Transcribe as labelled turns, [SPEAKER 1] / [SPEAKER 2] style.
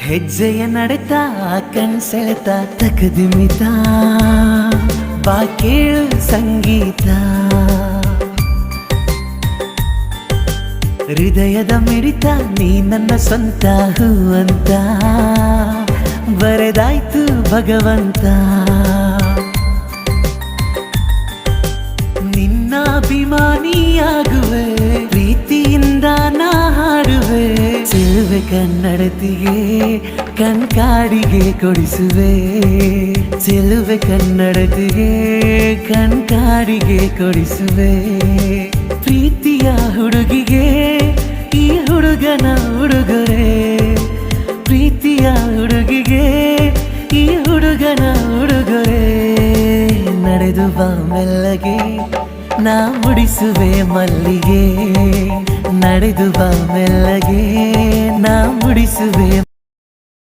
[SPEAKER 1] ಹೆಜ್ಜೆಯ ನಡೆತಾ ಕಣ್ಸೆಳೆತ ತಕದಿಮಿತ ಬಾ ಕೇಳು ಸಂಗೀತ ಹೃದಯದ ಮಿಡಿತ ನೀ ನನ್ನ ಸ್ವಂತ ಹೂವಂತ ಬರೆದಾಯ್ತು ಭಗವಂತ ನಿನ್ನ ಅಭಿಮಾನಿಯಾಗುವೆ ಪ್ರೀತಿಯಿಂದ ನಾ ಹಾಡುವೆ ಚೆಲುವೆ ಕನ್ನಡತಿಗೆ ಕಣ್ಕಾಡಿಗೆ ಕೊಡಿಸುವೆ ಚೆಲುವೆ ಕನ್ನಡತಿಗೆ ಕಣ್ಕಾಡಿಗೆ ಕೊಡಿಸುವೆ ಪ್ರೀತಿಯ ಹುಡುಗಿಗೆ ಈ ಹುಡುಗನ ಉಡುಗೊರೆ ಪ್ರೀತಿಯ ಹುಡುಗಿಗೆ ಈ ಹುಡುಗನ ಉಡುಗೊರೆ ನಡೆದು ಬಾ ಮೆಲ್ಲಗೆ ನಾ ಮುಡಿಸುವೆ ಮಲ್ಲಿಗೆ ನಡೆದು ಬಾ ಮೆಲ್ಲಗೆ ನಾ ಮುಡಿಸುವೆ